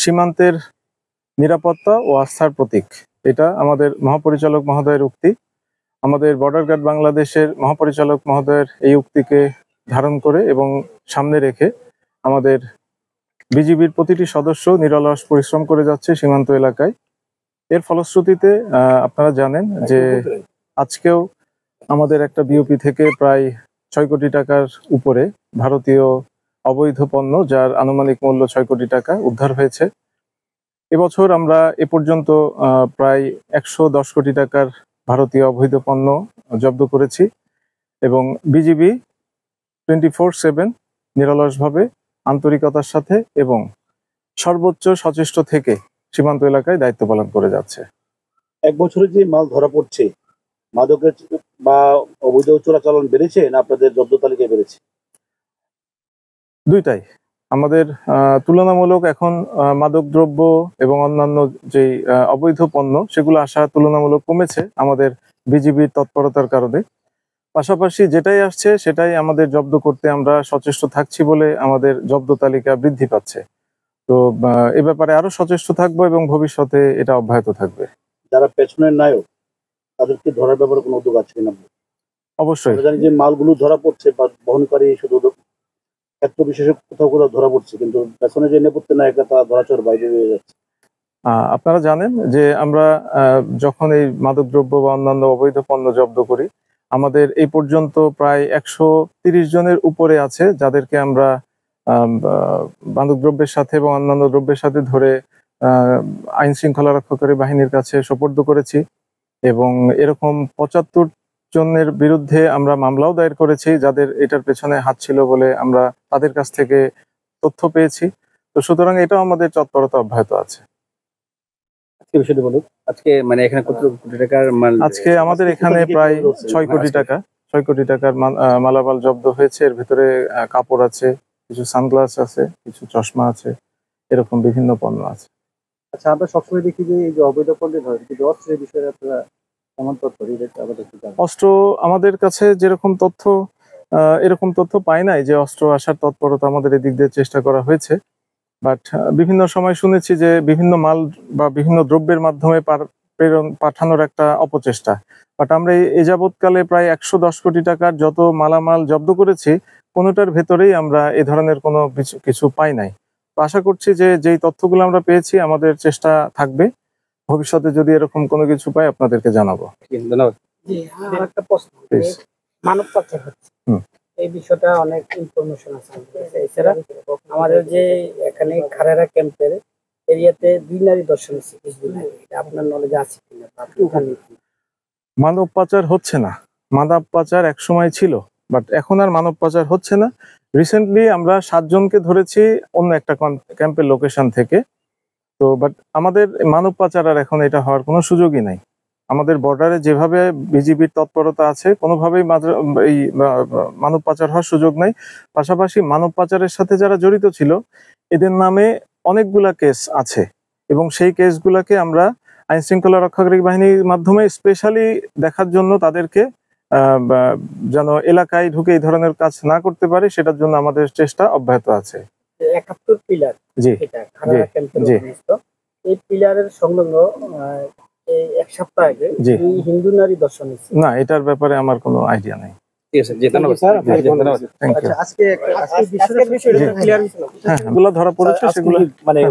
সীমান্তের নিরাপত্তা ও আস্থার প্রতীক। এটা আমাদের মহাপরিচালক মহোদয়ের উক্তি। আমাদের বর্ডার গার্ড বাংলাদেশের মহাপরিচালক মহোদয়ের এই উক্তিকে ধারণ করে এবং সামনে রেখে আমাদের বিজিবির প্রতিটি সদস্য নিরলস পরিশ্রম করে যাচ্ছে সীমান্ত এলাকায়। এর ফলশ্রুতিতে আপনারা জানেন যে আজকেও আমাদের একটা বিওপি থেকে প্রায় 6 কোটি টাকার উপরে ভারতীয় অবৈধ পণ্য, যার আনুমানিক মূল্য 6 কোটি টাকা উদ্ধার হয়েছে। এবছর আমরা এ পর্যন্ত প্রায় 110 কোটি টাকার ভারতীয় অবৈধ পণ্য জব্দ করেছি এবং বিজিবি 24/7 নিরলসভাবে আন্তরিকতার সাথে এবং সর্বোচ্চ সচেষ্ট থেকে সীমান্ত এলাকায় দায়িত্ব পালন করে যাচ্ছে। এক বছরে যে মাল ধরা পড়ছে, মাদকের বা অবৈধ চোরাচালান বেড়েছে না আপনাদের জব্দ তালিকায় বেড়েছে? দুইটাই। আমাদের তুলনামূলক এখন মাদকদ্রব্য এবং অন্যান্য যেই অবৈধ পণ্য সেগুলো আসা তুলনামূলক কমেছে আমাদের বিজিবির তৎপরতার কারণে। পাশাপাশি যেটাই আসছে সেটাই আমাদের জব্দ করতে আমরা সচেষ্ট থাকছি বলে আমাদের জব্দ তালিকা বৃদ্ধি পাচ্ছে। তো এ ব্যাপারে আরো সচেষ্ট থাকবো এবং ভবিষ্যতে এটা অব্যাহত থাকবে। যারা পেছনের নায়ক তাদেরকে ধরার ব্যাপারে কোনো উদ্যোগ আছে কিনা? অবশ্যই জানি যে মালগুলো ধরা পড়ছে বা বহনকারী শুধু ক্ষেত্র বিশেষে কোথাও কোথাও ধরা পড়ছে, কিন্তু পেছনে যে নেপথ্যে নায়করা তা ধরাছোঁয়ার বাইরে হয়ে যাচ্ছে। আপনারা জানেন যে আমরা যখন এই মাদকদ্রব্য বা অন্যান্য অবৈধ পণ্য জব্দ করি, আমাদের এই পর্যন্ত প্রায় 130 জনের উপরে আছে যাদেরকে আমরা মাদকদ্রব্যের সাথে এবং অন্যান্য দ্রব্যের সাথে ধরে আইন শৃঙ্খলা রক্ষাকারী বাহিনীর কাছে সোপর্দ করেছি এবং এরকম 75 জনের বিরুদ্ধে আমরা মামলাও দায়ের করেছি যাদের এটার পেছনে হাত ছিল বলে আমরা তাদের কাছ থেকে তথ্য পেয়েছি। তো সুতরাং এটাও আমাদের তৎপরতা অব্যাহত আছে। আজকে মানে এখানে কত কোটি টাকার মাল? আজকে আমাদের এখানে প্রায় 6 কোটি টাকা 6 কোটি টাকার মালামাল জব্দ হয়েছে। এর ভিতরে কাপড় আছে, কিছু সানগ্লাস আছে, কিছু চশমা আছে, এরকম বিভিন্ন পণ্য আছে। আচ্ছা, আমরা সবসময় দেখি যে এই যে অবৈধ পণ্যের ধরে কিন্তু অস্ত্রের বিষয়ে আপনারা কেমন তথ্য দিতে? অস্ত্র আমাদের কাছে যেরকম তথ্য এরকম তথ্য পাই নাই যে অস্ত্র আসার তৎপরতা আমাদের এদিক দিয়ে চেষ্টা করা হয়েছে। বাট বিভিন্ন সময় শুনেছি যে বিভিন্ন মাল বা বিভিন্ন দ্রব্যের মাধ্যমে পাঠানোর একটা অপচেষ্টা। বাট আমরা এই যাবৎকালে প্রায় 110 কোটি টাকার যত মালামাল জব্দ করেছি, কোনোটার ভেতরেই আমরা এ ধরনের কোনো কিছু পাই নাই। তো আশা করছি যে যেই তথ্যগুলো আমরা পেয়েছি আমাদের চেষ্টা থাকবে ভবিষ্যতে যদি এরকম কোনো কিছু পাই আপনাদেরকে জানাবো। ধন্যবাদ। একটা প্রশ্ন, মানব পাচার হচ্ছে, এই বিষয়টা অনেক ইনফরমেশন আছে। এছাড়া আমাদের যে এখানে খারেরা ক্যাম্পের এরিয়াতে 2 নারী দর্শন হচ্ছে কিছুদিন আগে, আপনার নলেজ আছে কিনা? মানব পাচার হচ্ছে না। মানব পাচার এক সময় ছিল, বাট এখন আর মানব পাচার হচ্ছে না। রিসেন্টলি আমরা 7 জনকে ধরেছি অন্য একটা ক্যাম্পের লোকেশন থেকে। তো বাট আমাদের মানব পাচার আর এখন এটা হওয়ার কোনো সুযোগই নাই। আমাদের বর্ডারে যেভাবে বিজিবির তৎপরতা আছে, কোনোভাবেই এই মানব পাচার হওয়ার সুযোগ নাই। পাশাপাশি মানব পাচারের সাথে যারা জড়িত ছিল এদের নামে অনেকগুলা কেস আছে এবং সেই কেসগুলাকে আমরা আইন শৃঙ্খলা রক্ষাকারী বাহিনীর মাধ্যমে স্পেশালি দেখার জন্য তাদেরকে যেন এলাকায় ঢুকে এই ধরনের কাজ না করতে পারে সেটার জন্য আমাদের চেষ্টা অব্যাহত আছে। 71 পিলার, জি জি, এই পিলারের সংলগ্ন এক সপ্তাহ আগে হিন্দু নারী দর্শন হচ্ছে না, এটার ব্যাপারে আমার কোনো আইডিয়া নেই। ঠিক আছে, ধন্যবাদ স্যার। আজকে বিষয়টা ক্লিয়ার হয়েছিল, এগুলো ধরা পড়েছে সেগুলো মানে